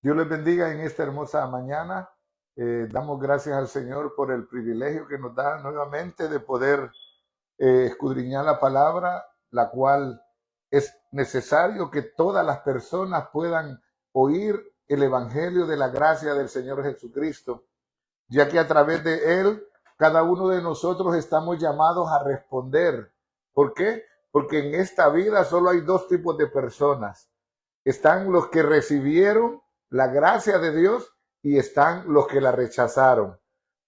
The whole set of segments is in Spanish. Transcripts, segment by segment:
Dios les bendiga en esta hermosa mañana. Damos gracias al Señor por el privilegio que nos da nuevamente de poder escudriñar la palabra, la cual es necesario que todas las personas puedan oír el evangelio de la gracia del Señor Jesucristo, ya que a través de él cada uno de nosotros estamos llamados a responder. ¿Por qué? Porque en esta vida solo hay dos tipos de personas. Están los que recibieron la gracia de Dios y están los que la rechazaron.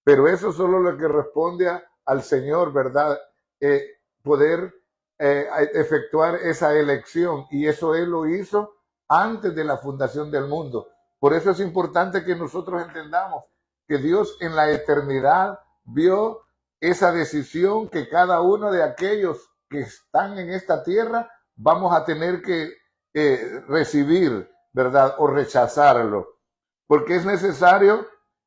Pero eso solo lo que responde al Señor, ¿verdad? Poder efectuar esa elección, y eso Él lo hizo antes de la fundación del mundo. Por eso es importante que nosotros entendamos que Dios en la eternidad vio esa decisión que cada uno de aquellos que están en esta tierra vamos a tener que recibir, ¿verdad? O rechazarlo. Porque es necesario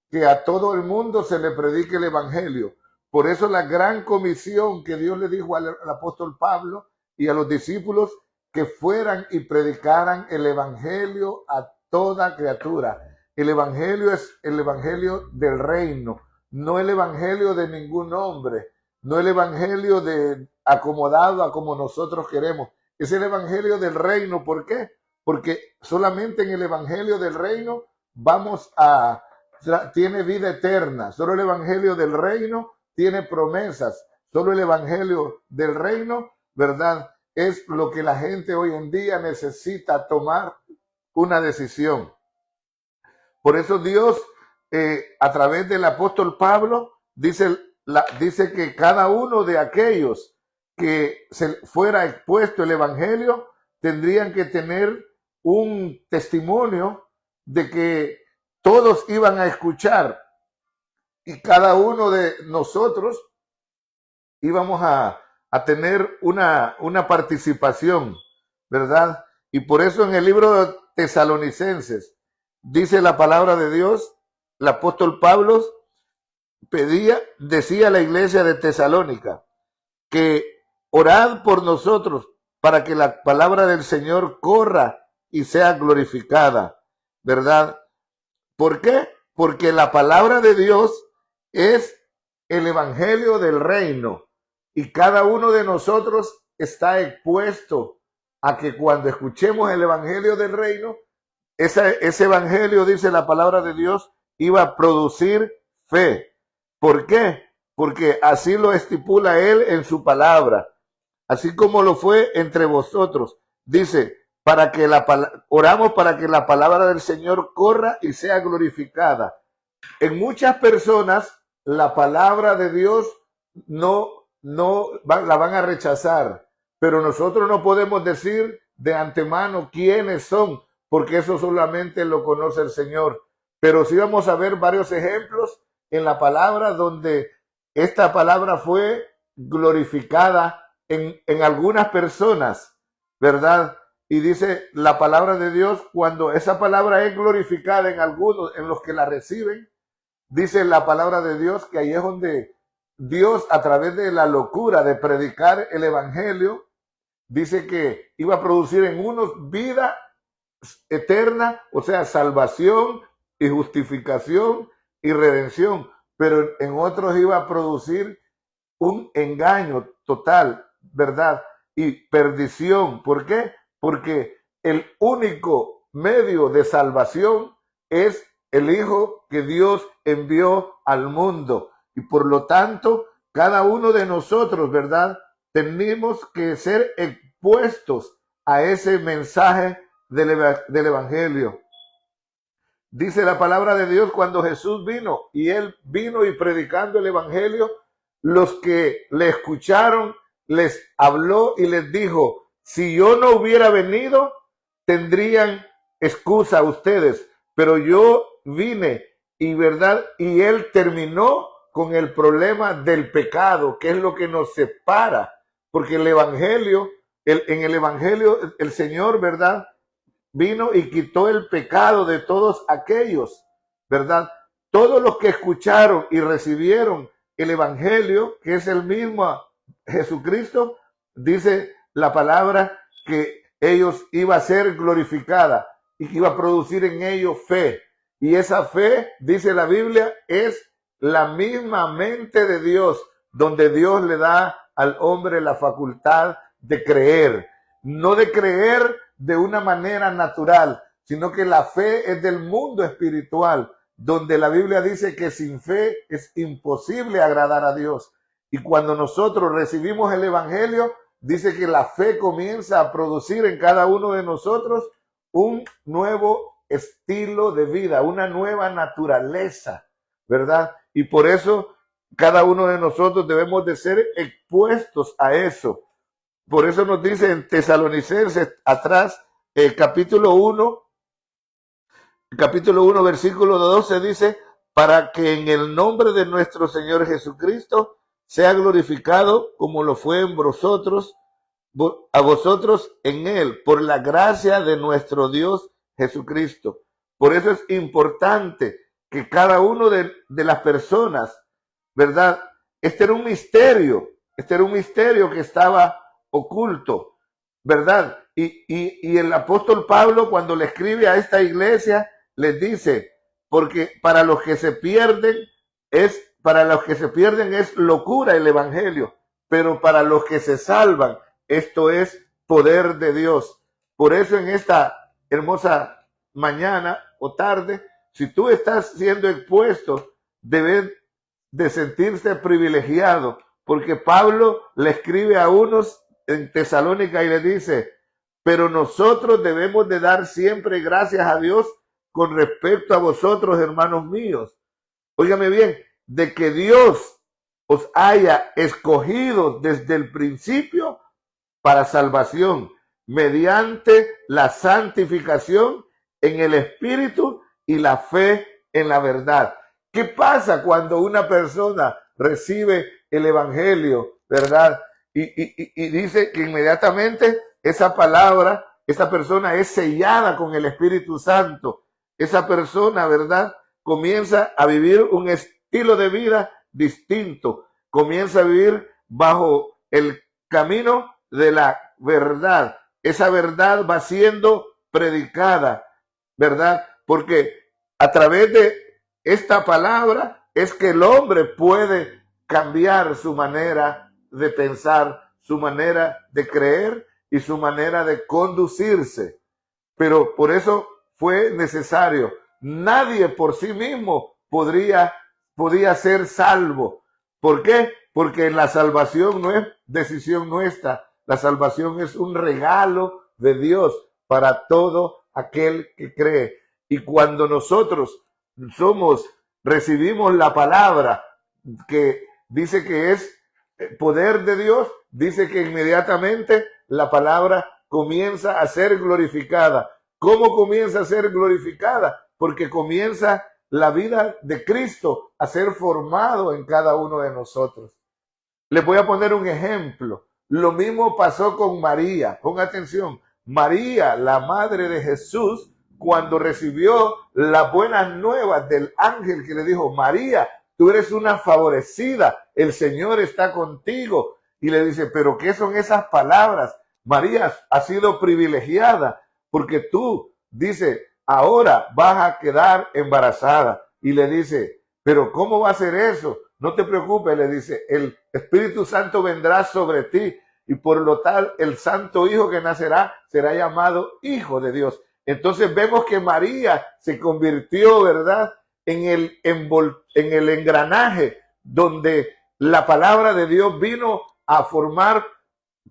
que a todo el mundo se le predique el evangelio. Por eso la gran comisión que Dios le dijo al apóstol Pablo y a los discípulos, que fueran y predicaran el evangelio a toda criatura. El evangelio es el evangelio del reino, no el evangelio de ningún hombre, no el evangelio de acomodado a como nosotros queremos. Es el evangelio del reino. ¿Por qué? Porque solamente en el evangelio del reino tiene vida eterna. Solo el evangelio del reino tiene promesas. Solo el evangelio del reino, ¿verdad? Es lo que la gente hoy en día necesita tomar una decisión. Por eso Dios, a través del apóstol Pablo, dice que cada uno de aquellos que se fuera expuesto el evangelio tendrían que tener un testimonio de que todos iban a escuchar, y cada uno de nosotros íbamos a tener una participación, ¿verdad? Y por eso en el libro de Tesalonicenses dice la palabra de Dios, el apóstol Pablo decía a la iglesia de Tesalónica que orad por nosotros para que la palabra del Señor corra y sea glorificada, ¿verdad? ¿Por qué? Porque la palabra de Dios es el evangelio del reino, y cada uno de nosotros está expuesto a que cuando escuchemos el evangelio del reino, ese evangelio, dice la palabra de Dios, iba a producir fe. ¿Por qué? Porque así lo estipula él en su palabra, así como lo fue entre vosotros. Dice, oramos para que la palabra del Señor corra y sea glorificada. En muchas personas la palabra de Dios la van a rechazar, pero nosotros no podemos decir de antemano quiénes son, porque eso solamente lo conoce el Señor. Pero sí vamos a ver varios ejemplos en la palabra donde esta palabra fue glorificada en algunas personas, ¿verdad? Y dice la palabra de Dios, cuando esa palabra es glorificada en algunos, en los que la reciben, dice la palabra de Dios que ahí es donde Dios, a través de la locura de predicar el evangelio, dice que iba a producir en unos vida eterna, o sea, salvación y justificación y redención, pero en otros iba a producir un engaño total, ¿verdad? Y perdición. ¿Por qué? Porque el único medio de salvación es el Hijo que Dios envió al mundo. Y por lo tanto, cada uno de nosotros, ¿verdad? Tenemos que ser expuestos a ese mensaje del evangelio. Dice la palabra de Dios, cuando Jesús vino, y él vino y predicando el evangelio, los que le escucharon, les habló y les dijo, si yo no hubiera venido, tendrían excusa ustedes, pero yo vine, y verdad, y él terminó con el problema del pecado, que es lo que nos separa, porque el evangelio, en el evangelio, el Señor, ¿verdad?, vino y quitó el pecado de todos aquellos, ¿verdad? Todos los que escucharon y recibieron el evangelio, que es el mismo Jesucristo, dice la palabra que ellos iba a ser glorificada. y que iba a producir en ellos fe. Y esa fe, dice la Biblia, es la misma mente de Dios, donde Dios le da al hombre la facultad de creer. No de creer de una manera natural, sino que la fe es del mundo espiritual, donde la Biblia dice que sin fe es imposible agradar a Dios. Y cuando nosotros recibimos el Evangelio, dice que la fe comienza a producir en cada uno de nosotros un nuevo estilo de vida, una nueva naturaleza, ¿verdad? Y por eso cada uno de nosotros debemos de ser expuestos a eso. Por eso nos dice en Tesalonicenses atrás, capítulo 1, versículo 12 dice, para que en el nombre de nuestro Señor Jesucristo sea glorificado como lo fue en vosotros, a vosotros en él, por la gracia de nuestro Dios Jesucristo. Por eso es importante que cada uno de las personas, ¿verdad? Este era un misterio que estaba oculto, ¿verdad? Y el apóstol Pablo, cuando le escribe a esta iglesia, les dice, porque para los que se pierden es locura el evangelio, pero para los que se salvan, esto es poder de Dios. Por eso en esta hermosa mañana o tarde, si tú estás siendo expuesto, debes de sentirse privilegiado, porque Pablo le escribe a unos en Tesalónica y le dice, pero nosotros debemos de dar siempre gracias a Dios con respecto a vosotros, hermanos míos. Óigame bien, de que Dios os haya escogido desde el principio para salvación, mediante la santificación en el Espíritu y la fe en la verdad. ¿Qué pasa cuando una persona recibe el Evangelio, verdad? Y dice que inmediatamente esa palabra, esa persona es sellada con el Espíritu Santo. Esa persona, ¿verdad?, comienza a vivir un estilo de vida distinto. Comienza a vivir bajo el camino de la verdad. Esa verdad va siendo predicada, ¿verdad? Porque a través de esta palabra es que el hombre puede cambiar su manera de pensar, su manera de creer y su manera de conducirse. Pero por eso fue necesario. Nadie por sí mismo podía ser salvo. ¿Por qué? Porque la salvación no es decisión nuestra. La salvación es un regalo de Dios para todo aquel que cree. Y cuando nosotros recibimos la palabra que dice que es poder de Dios, dice que inmediatamente la palabra comienza a ser glorificada. ¿Cómo comienza a ser glorificada? Porque comienza la vida de Cristo a ser formado en cada uno de nosotros. Les voy a poner un ejemplo. Lo mismo pasó con María. Ponga atención. María, la madre de Jesús, cuando recibió las buenas nuevas del ángel que le dijo, María, tú eres una favorecida, el Señor está contigo. Y le dice, ¿pero qué son esas palabras? María ha sido privilegiada porque tú, dice, ahora vas a quedar embarazada. Y le dice, ¿pero cómo va a ser eso? No te preocupes, le dice, el Espíritu Santo vendrá sobre ti y por lo tal el santo hijo que nacerá será llamado Hijo de Dios. Entonces vemos que María se convirtió, ¿verdad?, en el engranaje donde la palabra de Dios vino a formar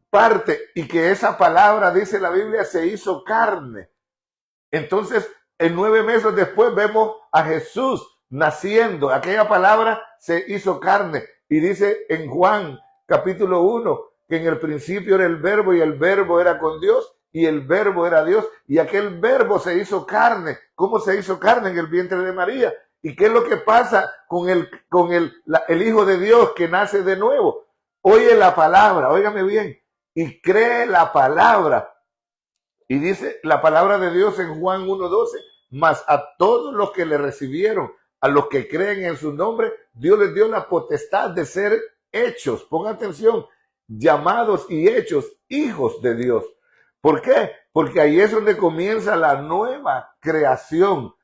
parte y que esa palabra, dice la Biblia, se hizo carne. Entonces, en 9 meses después vemos a Jesús naciendo. Aquella palabra se hizo carne. Y dice en Juan capítulo 1 que en el principio era el verbo y el verbo era con Dios y el verbo era Dios. Y aquel verbo se hizo carne. ¿Cómo se hizo carne? En el vientre de María. ¿Y qué es lo que pasa con el Hijo de Dios que nace de nuevo? Oye la palabra, óigame bien, y cree la palabra. Y dice la palabra de Dios en Juan 1:12, mas a todos los que le recibieron, a los que creen en su nombre, Dios les dio la potestad de ser hechos, ponga atención, llamados y hechos hijos de Dios. ¿Por qué? Porque ahí es donde comienza la nueva creación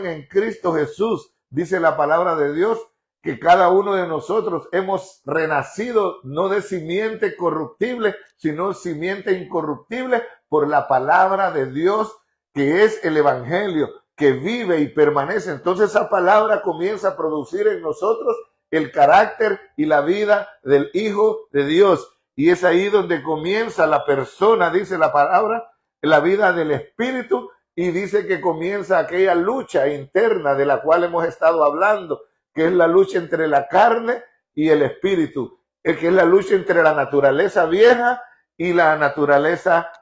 en Cristo Jesús. Dice la palabra de Dios que cada uno de nosotros hemos renacido no de simiente corruptible, sino simiente incorruptible por la palabra de Dios, que es el Evangelio, que vive y permanece. Entonces esa palabra comienza a producir en nosotros el carácter y la vida del Hijo de Dios. Y es ahí donde comienza la persona, dice la palabra, la vida del Espíritu, y dice que comienza aquella lucha interna de la cual hemos estado hablando, que es la lucha entre la carne y el Espíritu, que es la lucha entre la naturaleza vieja y la naturaleza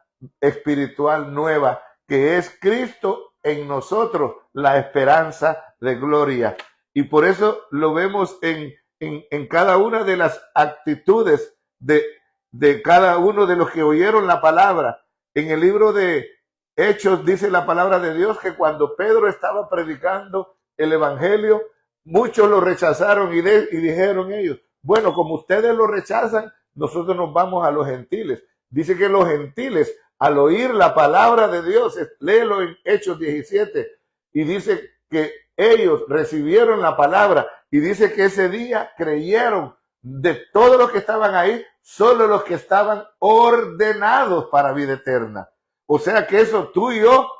espiritual nueva, que es Cristo en nosotros, la esperanza de gloria. Y por eso lo vemos en cada una de las actitudes de cada uno de los que oyeron la palabra. En el libro de Hechos dice la palabra de Dios que cuando Pedro estaba predicando el Evangelio, muchos lo rechazaron y dijeron ellos, bueno, como ustedes lo rechazan, nosotros nos vamos a los gentiles. Dice que los gentiles, al oír la palabra de Dios, léelo en Hechos 17, y dice que ellos recibieron la palabra, y dice que ese día creyeron de todos los que estaban ahí, solo los que estaban ordenados para vida eterna. O sea que eso tú y yo,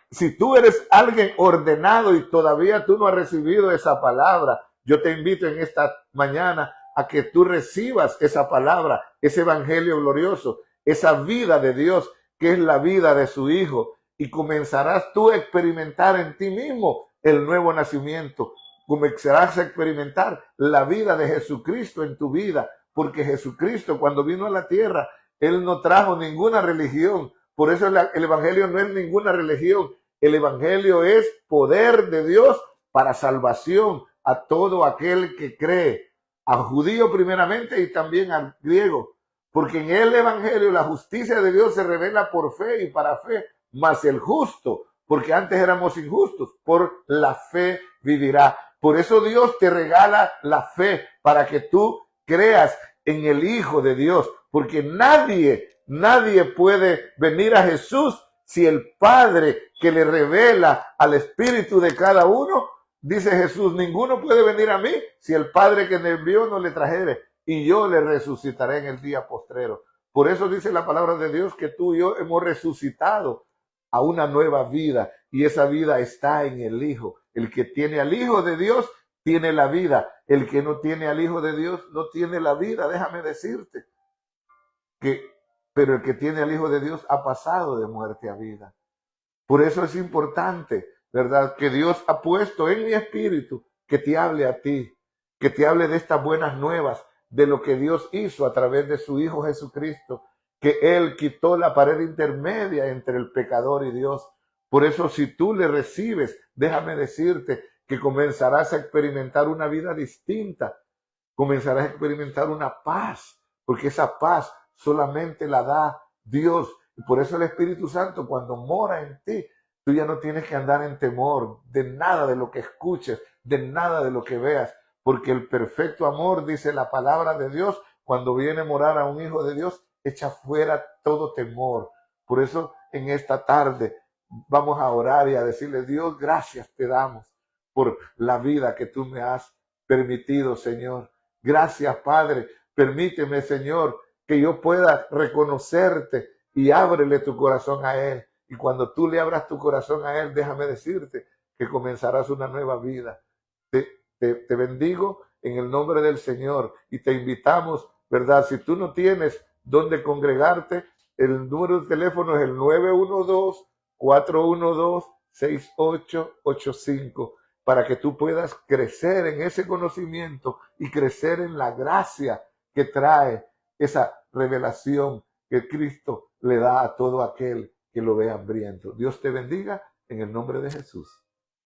si tú eres alguien ordenado y todavía tú no has recibido esa palabra, yo te invito en esta mañana a que tú recibas esa palabra, ese evangelio glorioso, esa vida de Dios, que es la vida de su Hijo, y comenzarás tú a experimentar en ti mismo el nuevo nacimiento. Comenzarás a experimentar la vida de Jesucristo en tu vida, porque Jesucristo cuando vino a la tierra, Él no trajo ninguna religión. Por eso el Evangelio no es ninguna religión. El Evangelio es poder de Dios para salvación a todo aquel que cree, al judío primeramente y también al griego. Porque en el Evangelio la justicia de Dios se revela por fe y para fe, mas el justo, porque antes éramos injustos, por la fe vivirá. Por eso Dios te regala la fe para que tú creas en el Hijo de Dios, porque nadie puede venir a Jesús si el Padre que le revela al Espíritu de cada uno, dice Jesús, ninguno puede venir a mí si el Padre que me envió no le trajere, y yo le resucitaré en el día postrero. Por eso dice la palabra de Dios que tú y yo hemos resucitado a una nueva vida, y esa vida está en el Hijo. El que tiene al Hijo de Dios tiene la vida. El que no tiene al Hijo de Dios no tiene la vida. Déjame decirte pero el que tiene al Hijo de Dios ha pasado de muerte a vida. Por eso es importante, ¿verdad?, que Dios ha puesto en mi espíritu que te hable a ti, que te hable de estas buenas nuevas, de lo que Dios hizo a través de su Hijo Jesucristo, que Él quitó la pared intermedia entre el pecador y Dios. Por eso si tú le recibes, déjame decirte que comenzarás a experimentar una vida distinta, comenzarás a experimentar una paz, porque esa paz solamente la da Dios. Y por eso el Espíritu Santo, cuando mora en ti, tú ya no tienes que andar en temor de nada de lo que escuches, de nada de lo que veas, porque el perfecto amor, dice la palabra de Dios, cuando viene a morar a un hijo de Dios, echa fuera todo temor. Por eso en esta tarde vamos a orar y a decirle, Dios, gracias te damos por la vida que tú me has permitido, Señor. Gracias, Padre. Permíteme, Señor, que yo pueda reconocerte, y ábrele tu corazón a Él. Y cuando tú le abras tu corazón a Él, déjame decirte que comenzarás una nueva vida. Te bendigo en el nombre del Señor y te invitamos, ¿verdad? Si tú no tienes dónde congregarte, el número de teléfono es el 912-412-6885 para que tú puedas crecer en ese conocimiento y crecer en la gracia que trae esa revelación que Cristo le da a todo aquel que lo ve hambriento. Dios te bendiga en el nombre de Jesús.